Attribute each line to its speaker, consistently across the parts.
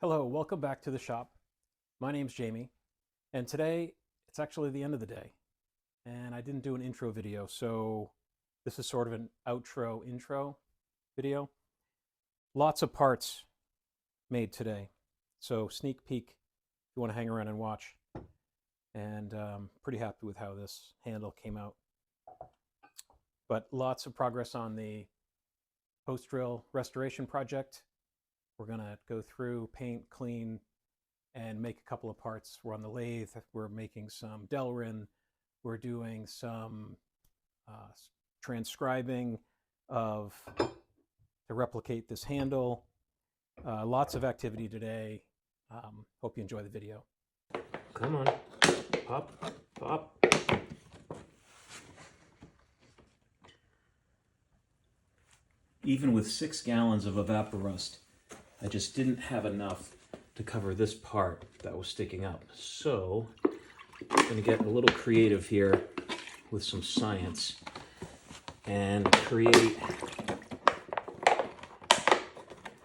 Speaker 1: Hello, welcome back to the shop. My name's Jamie, and today it's actually the end of the day, and I didn't do an intro video, so this is sort of an outro intro video. Lots of parts made today, so sneak peek if you want to hang around and watch. And pretty happy with how this handle came out. But lots of progress on the post drill restoration project. We're gonna go through, paint, clean, and make a couple of parts. We're on the lathe, we're making some Delrin, we're doing some transcribing to replicate this handle. Lots of activity today. Hope you enjoy the video.
Speaker 2: Come on, pop, pop. Even with 6 gallons of evaporust, I just didn't have enough to cover this part that was sticking up. So I'm going to get a little creative here with some science and create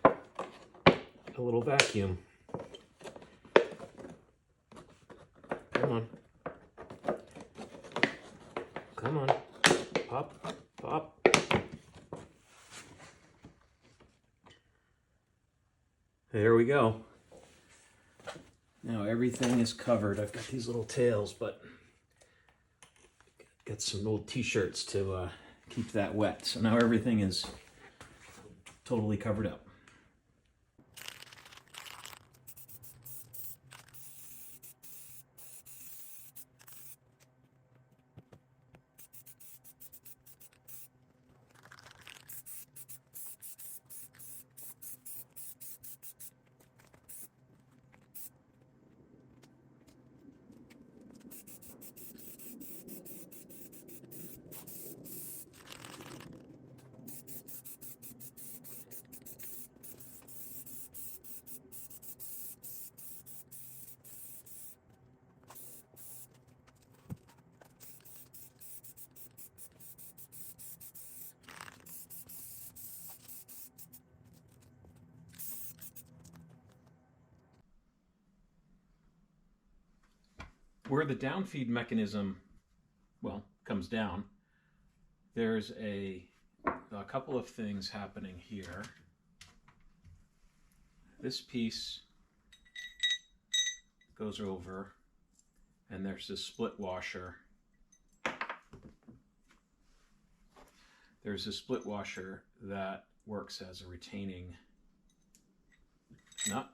Speaker 2: a little vacuum. Come on. Come on. Pop, pop. There we go. Now everything is covered. I've got these little tails, but got some old t-shirts to keep that wet. So now everything is totally covered up. Where the downfeed mechanism, well, comes down, there's a couple of things happening here. This piece goes over, and there's this split washer. There's a split washer that works as a retaining nut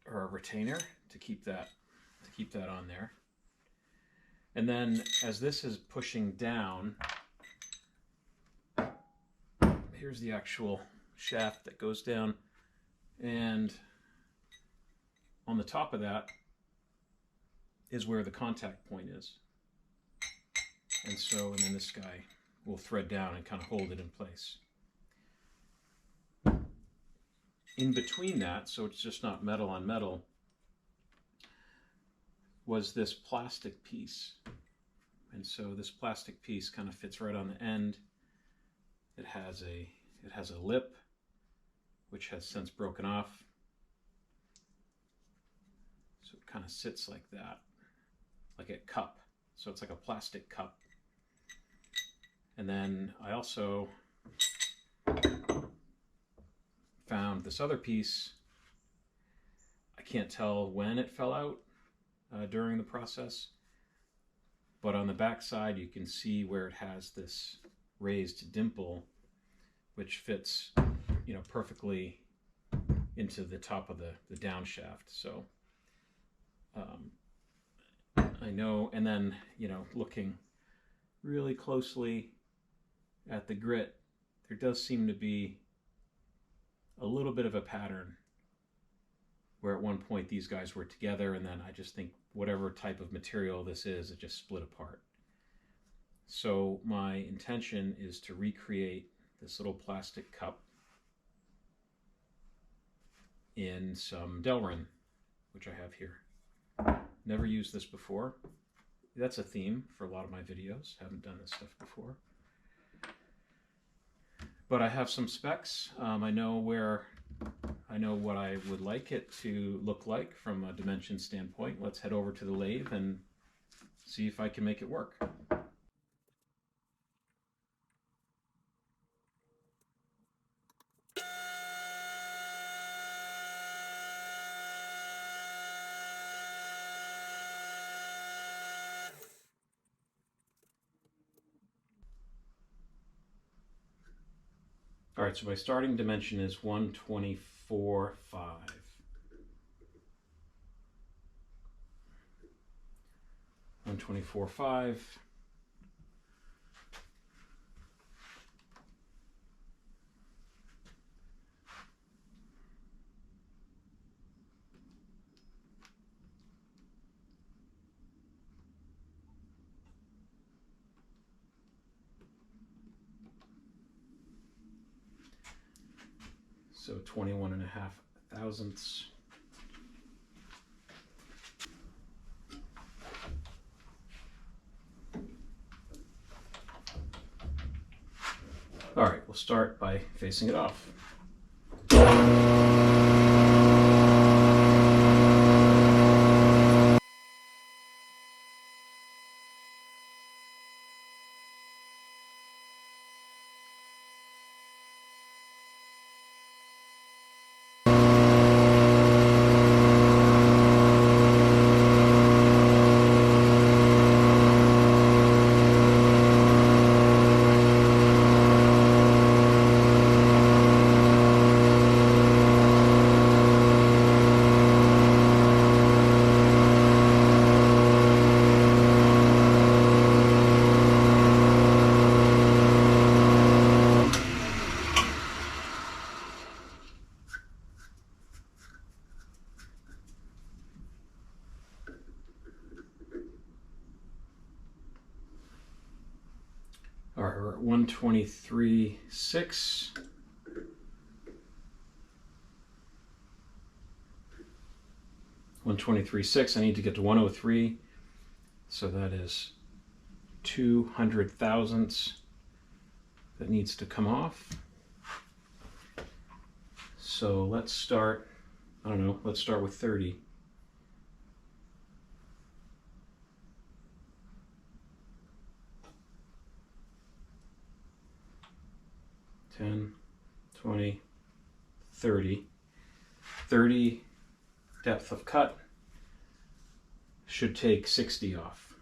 Speaker 2: or a retainer to keep that on there. And then as this is pushing down, here's the actual shaft that goes down, and on the top of that is where the contact point is. And then this guy will thread down and kind of hold it in place. In between that, so it's just not metal on metal, was this plastic piece. And so this plastic piece kind of fits right on the end. It has a lip, which has since broken off. So it kind of sits like that, like a cup. So it's like a plastic cup. And then I also found this other piece. I can't tell when it fell out during the process, but on the back side you can see where it has this raised dimple, which fits, perfectly into the top of the down shaft. So I know, and then looking really closely at the grit, there does seem to be a little bit of a pattern where at one point these guys were together, and then I just think whatever type of material this is, it just split apart. So my intention is to recreate this little plastic cup in some Delrin, which I have here. Never used this before. That's a theme for a lot of my videos. Haven't done this stuff before. But I have some specs. I know where I I know what I would like it to look like from a dimension standpoint. Let's head over to the lathe and see if I can make it work. All right, so my starting dimension is 124.5. 124.5. So 21.5 thousandths. All right, we'll start by facing it off. All right, we're at 123.6. I need to get to 103. So that is 200 thousandths that needs to come off. So let's start, I don't know, let's start with 30. 10, 20, 30. 30 depth of cut should take 60 off.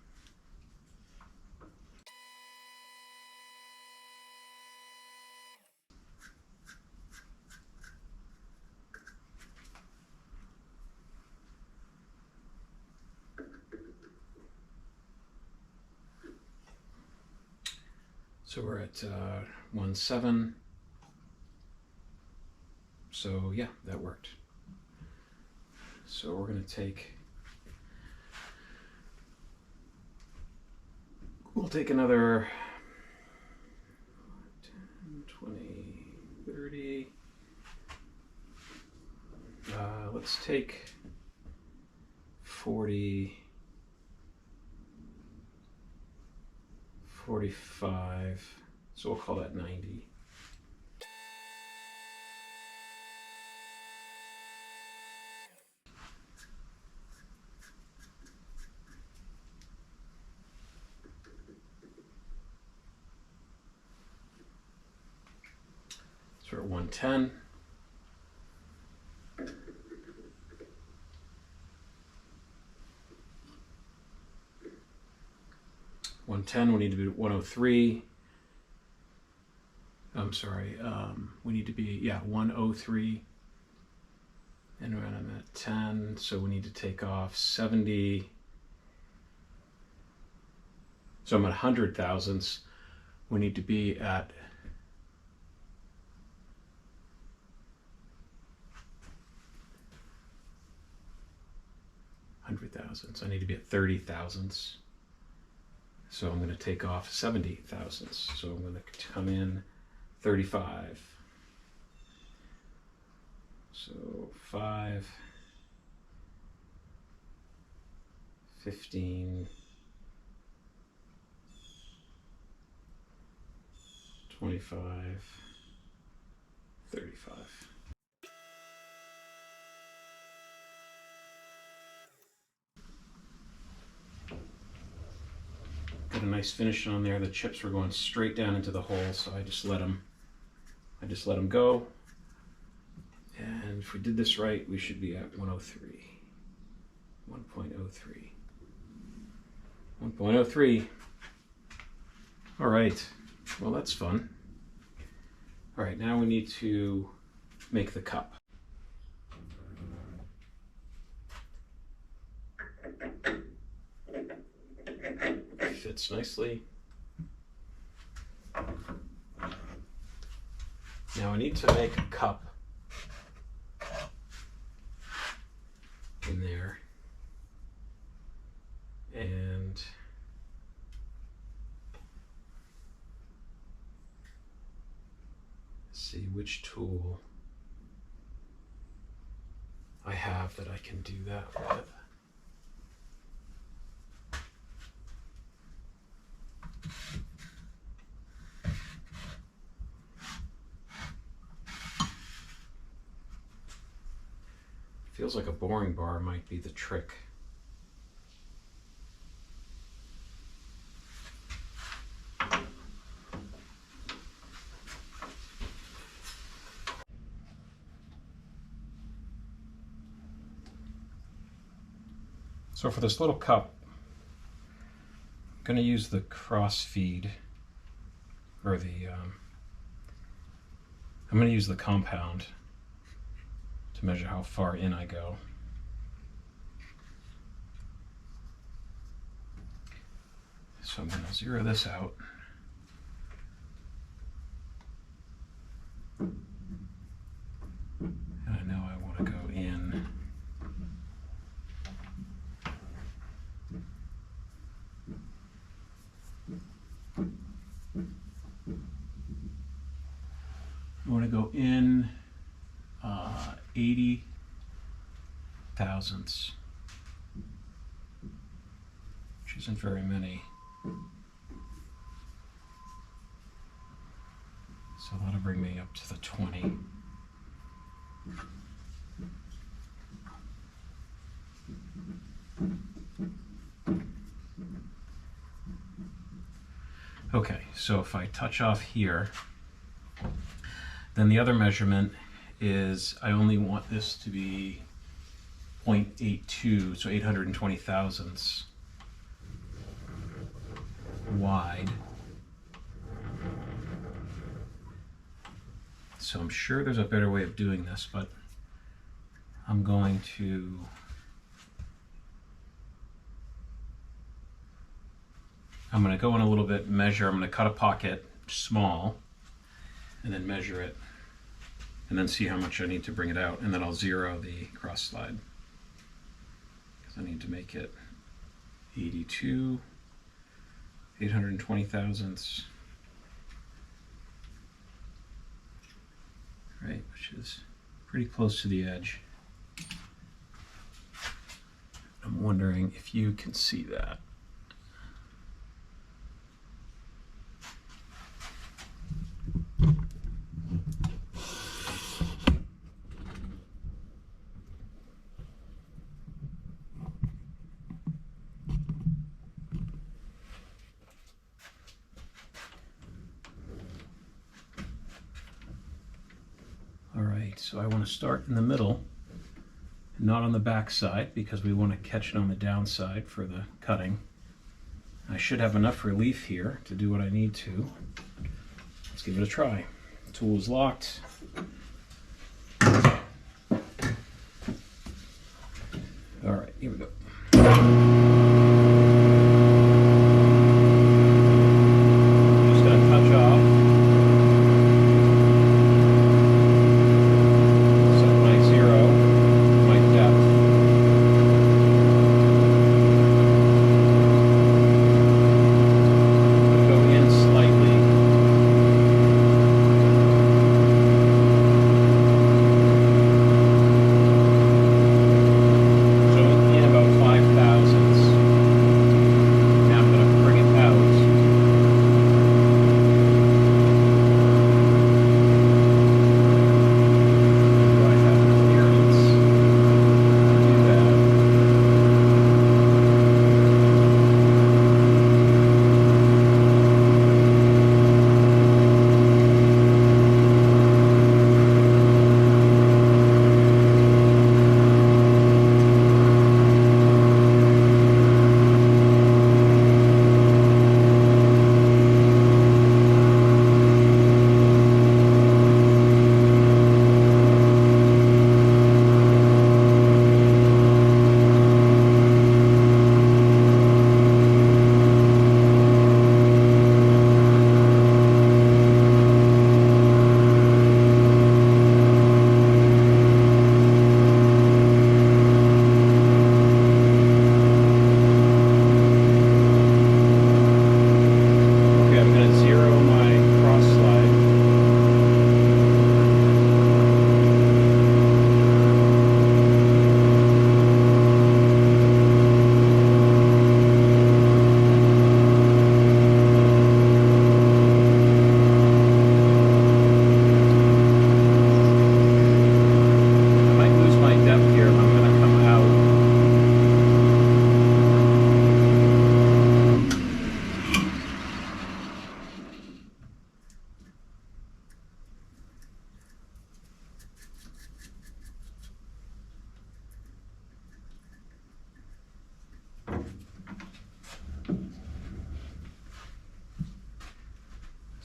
Speaker 2: So we're at 1.7. So yeah, that worked. So we're going to we'll take another 10, 20, 30. Let's take 40, 45. So we'll call that 90. So we're at 110. We need to be at 103. I'm sorry, we need to be, 103. And when I'm at 10, so we need to take off 70. So I'm at 100 thousandths. We need to be at 100 thousandths. I need to be at 30 thousandths. So I'm going to take off 70 thousandths. So I'm going to come in 35. So 5, 15, 25, 35. a nice finish on there. The chips were going straight down into the hole, so I just let them go. And if we did this right, we should be at 103. 1.03. 1.03. All right. Well, that's fun. All right, now we need to make the cup. Fits nicely. Now I need to make a cup in there, and see which tool I have that I can do that with. Feels like a boring bar might be the trick. So for this little cup, I'm going to use the cross feed, or I'm going to use the compound to measure how far in I go. So I'm going to zero this out. And I know I want to go in. I want to go in 80 thousandths, which isn't very many. So that'll bring me up to the 20. Okay, so if I touch off here, then the other measurement is I only want this to be 0.82, so 820 thousandths wide. So I'm sure there's a better way of doing this, but I'm going to go in a little bit, measure. I'm going to cut a pocket small and then measure it, and then see how much I need to bring it out, and then I'll zero the cross slide because I need to make it 82, 820 thousandths, right, which is pretty close to the edge. I'm wondering if you can see that. So I want to start in the middle, not on the back side, because we want to catch it on the downside for the cutting. I should have enough relief here to do what I need to. Let's give it a try. The tool is locked. All right, here we go.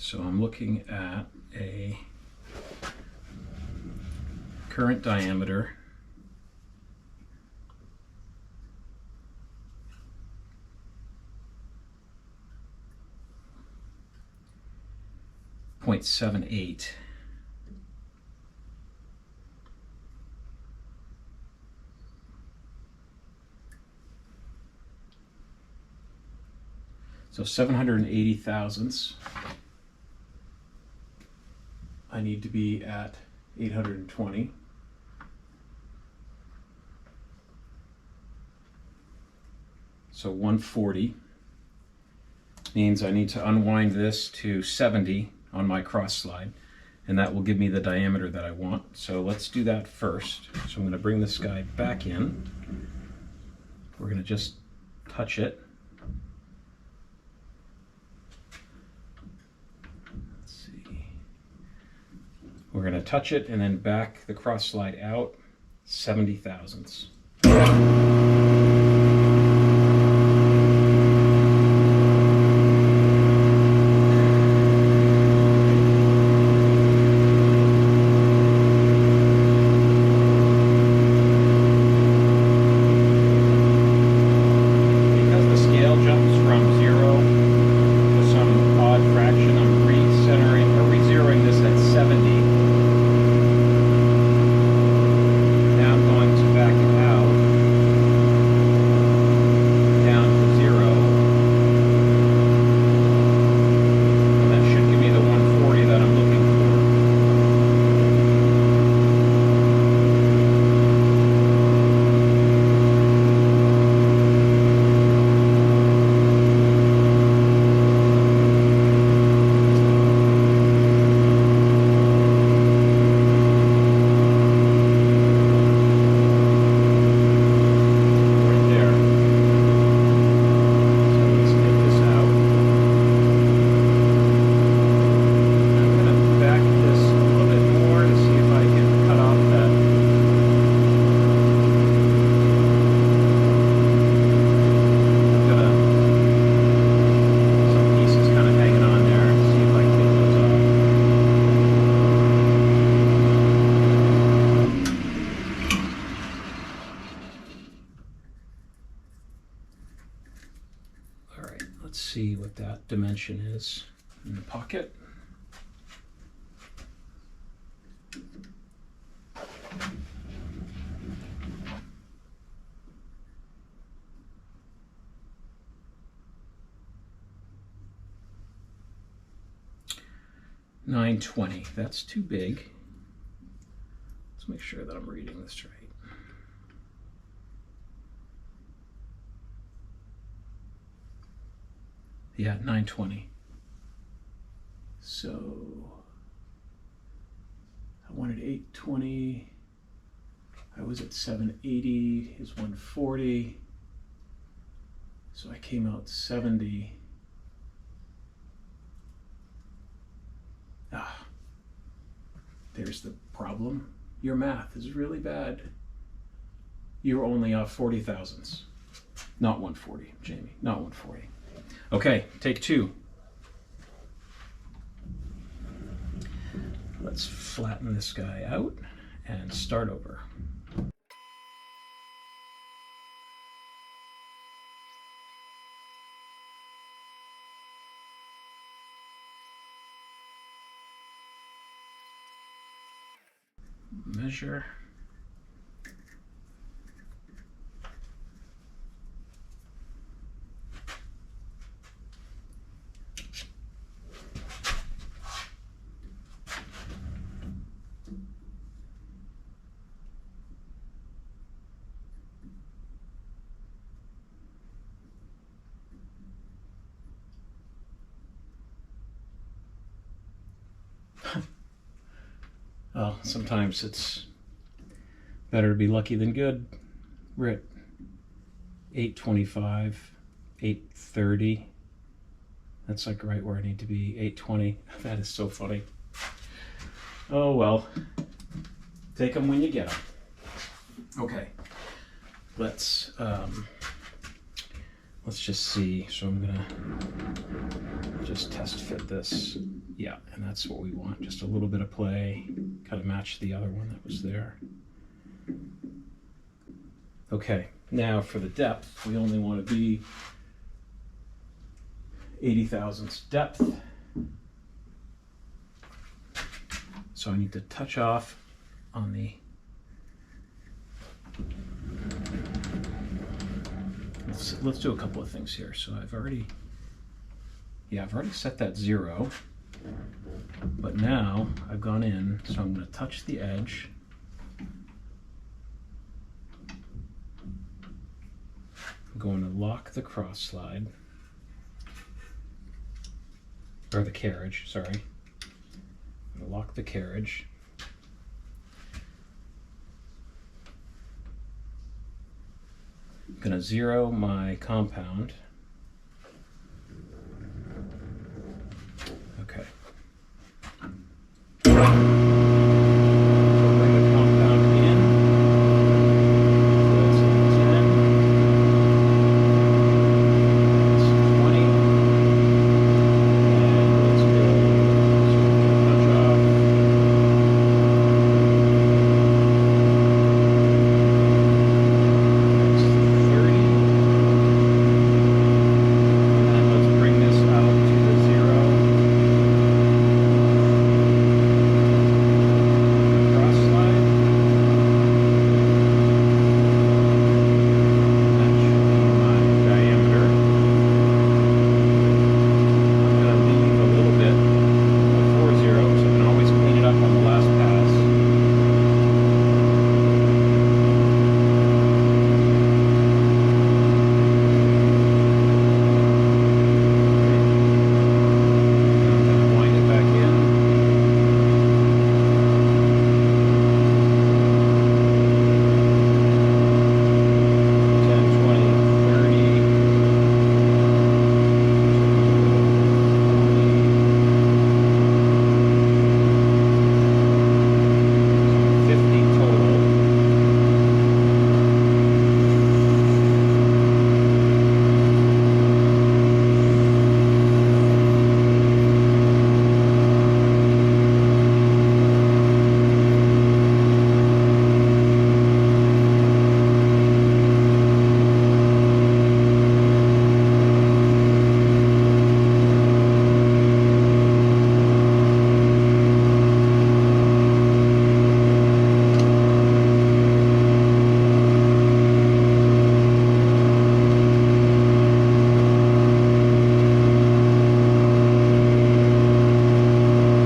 Speaker 2: So I'm looking at a current diameter .78. So 780 thousandths. I need to be at 820. So 140 means I need to unwind this to 70 on my cross slide, and that will give me the diameter that I want. So let's do that first. So I'm going to bring this guy back in. We're going to just touch it. Let's see. We're going to touch it and then back the cross slide out 70 thousandths. Let's see what that dimension is in the pocket. .920, that's too big. Let's make sure that I'm reading this right. Yeah, 920. So I wanted 820. I was at 780 is 140. So I came out 70. Ah, there's the problem. Your math is really bad. You're only off 40 thousandths. Not 140, Jamie, not 140. Okay, take two. Let's flatten this guy out and start over. Measure. Well, sometimes it's better to be lucky than good. We're at 825, 830. That's like right where I need to be, 820. That is so funny. Oh well, take them when you get them. let's just see. So I'm gonna just test fit this. Yeah, and that's what we want. Just a little bit of play, kind of match the other one that was there. Okay, now for the depth, we only want to be 80 thousandths depth. So I need to touch off on the, let's do a couple of things here. So I've already set that 0, but now I've gone in, so I'm going to touch the edge. I'm going to lock the cross slide, or the carriage, sorry. I'm going to lock the carriage. I'm going to 0 my compound. Okay. So bring the compound in. So that's 10. That's 20. And let's go. So touch off. That's 30. And then let's bring this out to the 0. Cross slide. That should be my diameter. I'm going to leave a little bit before 0, so I can always clean it up on the last pass. Now I'm going to wind it back in. 10, 20, 30, 50 total.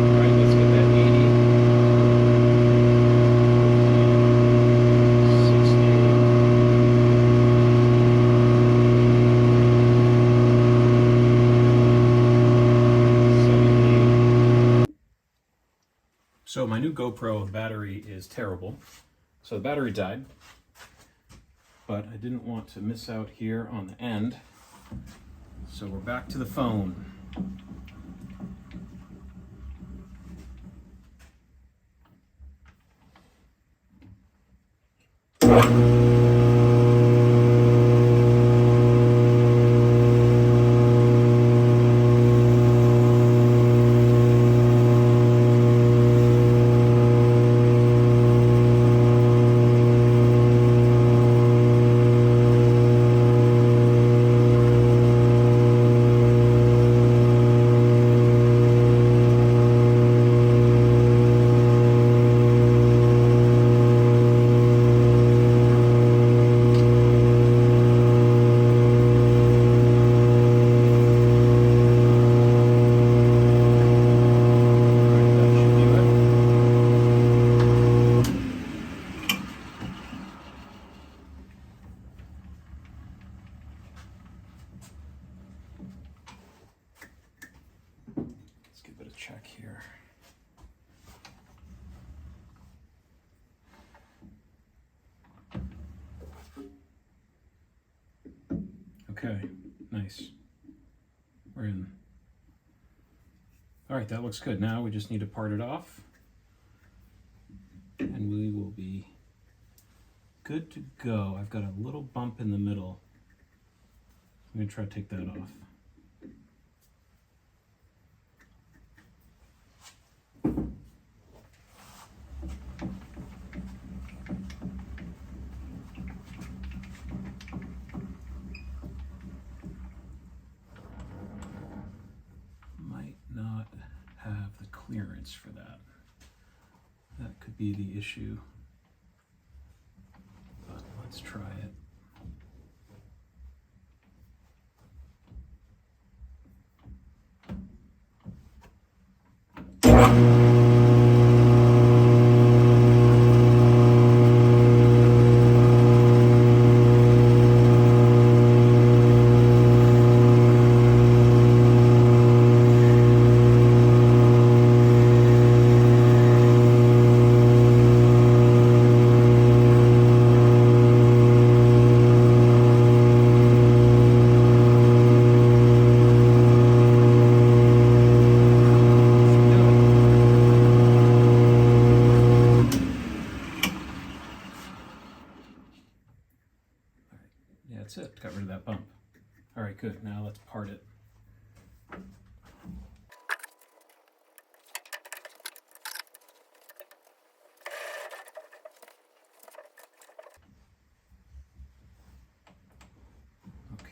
Speaker 2: All right, let's get that 80, 60, 70. So my new GoPro battery is terrible. So the battery died, but I didn't want to miss out here on the end. So we're back to the phone. Okay, nice. We're in. All right, that looks good. Now we just need to part it off, and we will be good to go. I've got a little bump in the middle. I'm going to try to take that off. Might not have the clearance for that. That could be the issue. But let's try it. Yeah, that's it. Got rid of that bump. All right, good. Now let's part it.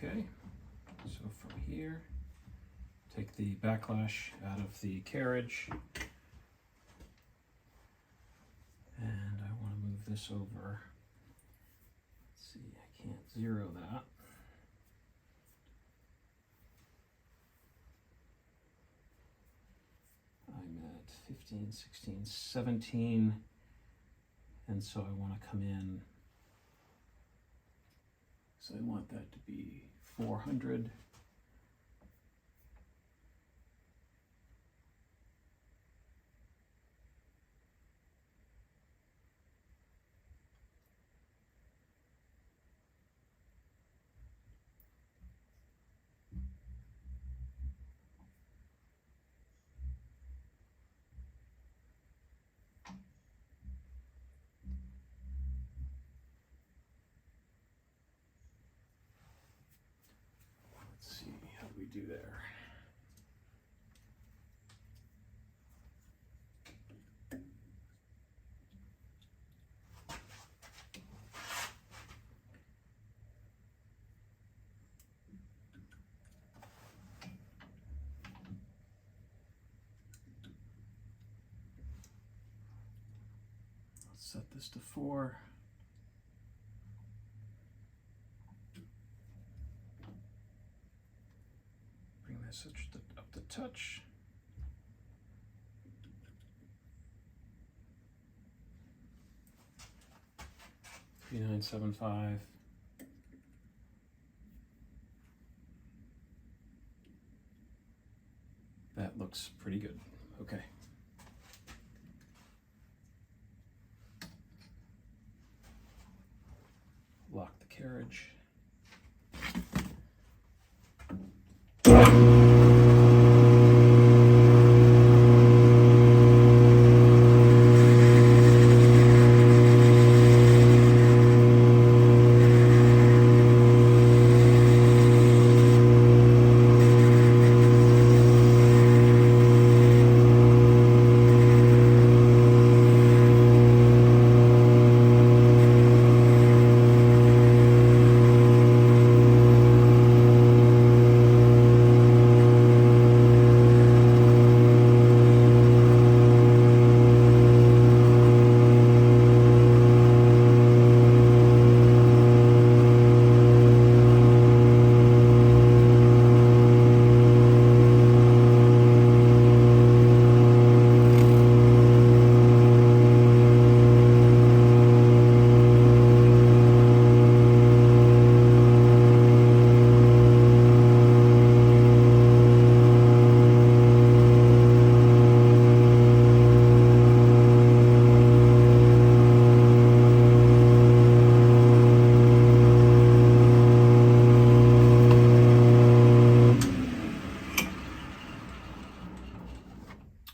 Speaker 2: Okay, so from here, take the backlash out of the carriage. And I want to move this over. Let's see, I can't zero that. I'm at 15, 16, 17. And so I want to come in. So I want that to be 400. Let's see, how do we do there? Let's set this to 4. Bring this up to touch. $39.75. That looks pretty good. Okay. Lock the carriage.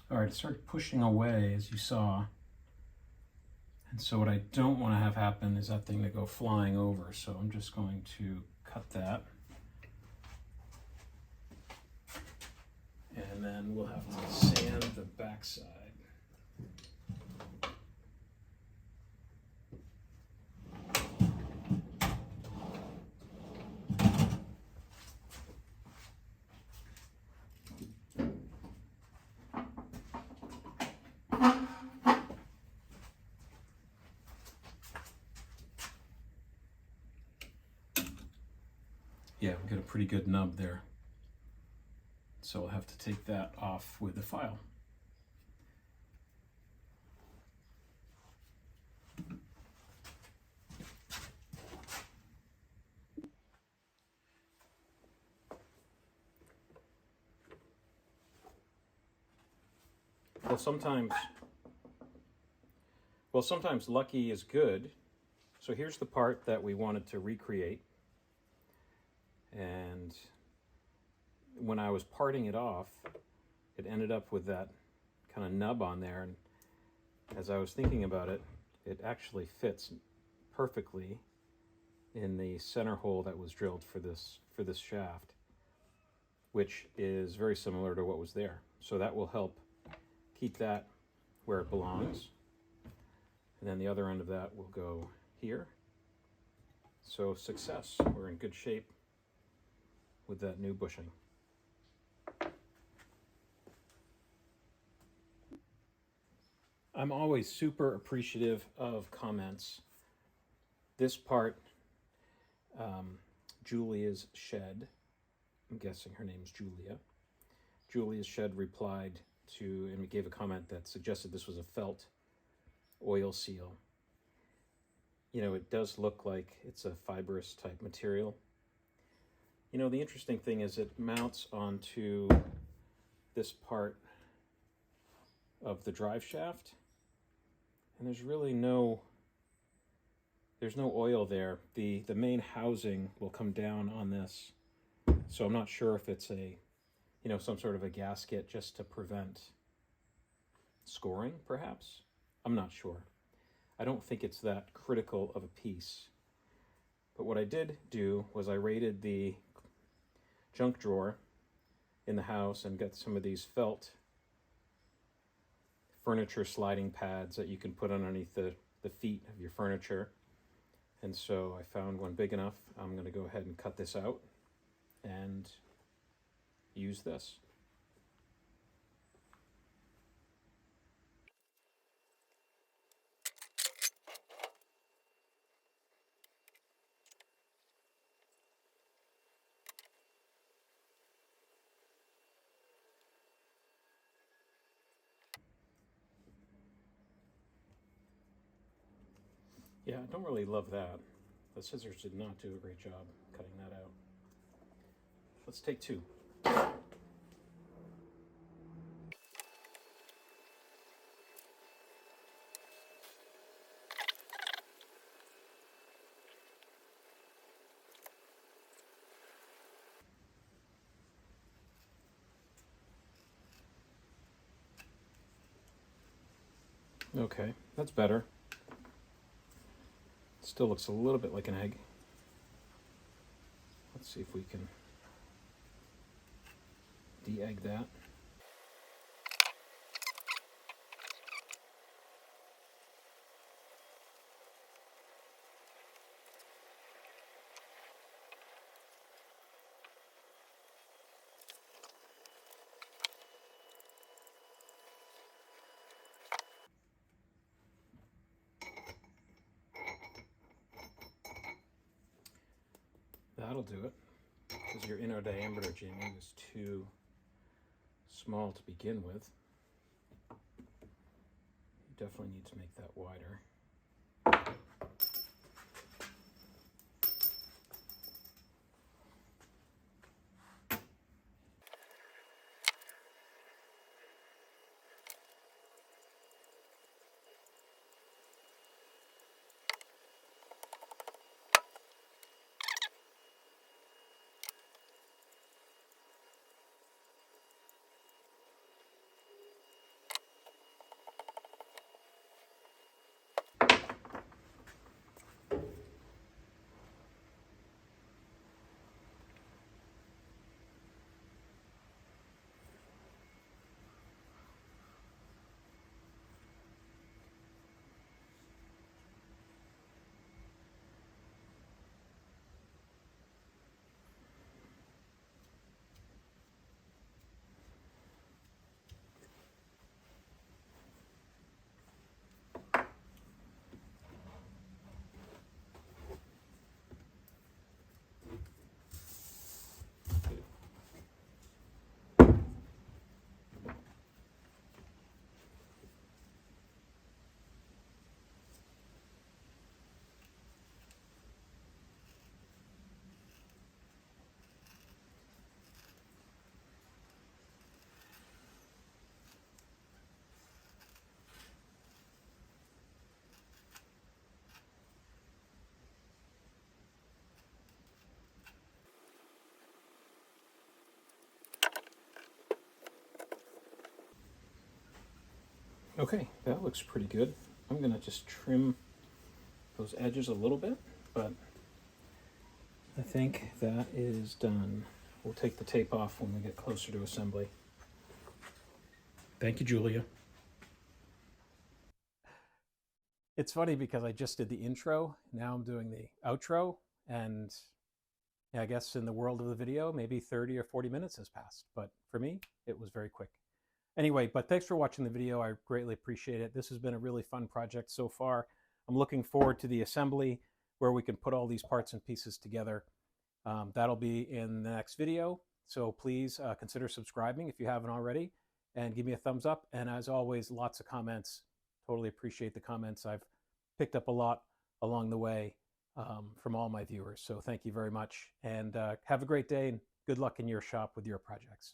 Speaker 2: All right, it started pushing away, as you saw. And so what I don't want to have happen is that thing to go flying over. So I'm just going to cut that. And then we'll have to sand the backside. Yeah, we got a pretty good nub there. So I'll have to take that off with the file. Well, sometimes lucky is good. So here's the part that we wanted to recreate. And when I was parting it off, it ended up with that kind of nub on there. And as I was thinking about it, it actually fits perfectly in the center hole that was drilled for this shaft, which is very similar to what was there. So that will help keep that where it belongs. And then the other end of that will go here. So success, we're in good shape with that new bushing. I'm always super appreciative of comments. This part, Julia's shed, I'm guessing her name's Julia. Julia's shed replied to and gave a comment that suggested this was a felt oil seal. You know, it does look like it's a fibrous type material. You know, the interesting thing is it mounts onto this part of the drive shaft, and there's really no oil there. The main housing will come down on this, so I'm not sure if it's a, you know, some sort of a gasket just to prevent scoring, perhaps. I'm not sure. I don't think it's that critical of a piece. But what I did do was I raided the junk drawer in the house and got some of these felt furniture sliding pads that you can put underneath the feet of your furniture. And so I found one big enough. I'm going to go ahead and cut this out and use this. Yeah, I don't really love that. The scissors did not do a great job cutting that out. Let's take two. Okay, that's better. Still looks a little bit like an egg. Let's see if we can de-egg that. That'll do it, because your inner diameter, Jamie, was too small to begin with. You definitely need to make that wider.
Speaker 1: Okay, that looks pretty good. I'm gonna just trim those edges a little bit, but I think that is done. We'll take the tape off when we get closer to assembly. Thank you, Julia. It's funny because I just did the intro, now I'm doing the outro, and I guess in the world of the video, maybe 30 or 40 minutes has passed, but for me, it was very quick. Anyway, but thanks for watching the video. I greatly appreciate it. This has been a really fun project so far. I'm looking forward to the assembly where we can put all these parts and pieces together. That'll be in the next video. So please consider subscribing if you haven't already, and give me a thumbs up. And as always, lots of comments. Totally appreciate the comments. I've picked up a lot along the way from all my viewers. So thank you very much. And have a great day and good luck in your shop with your projects.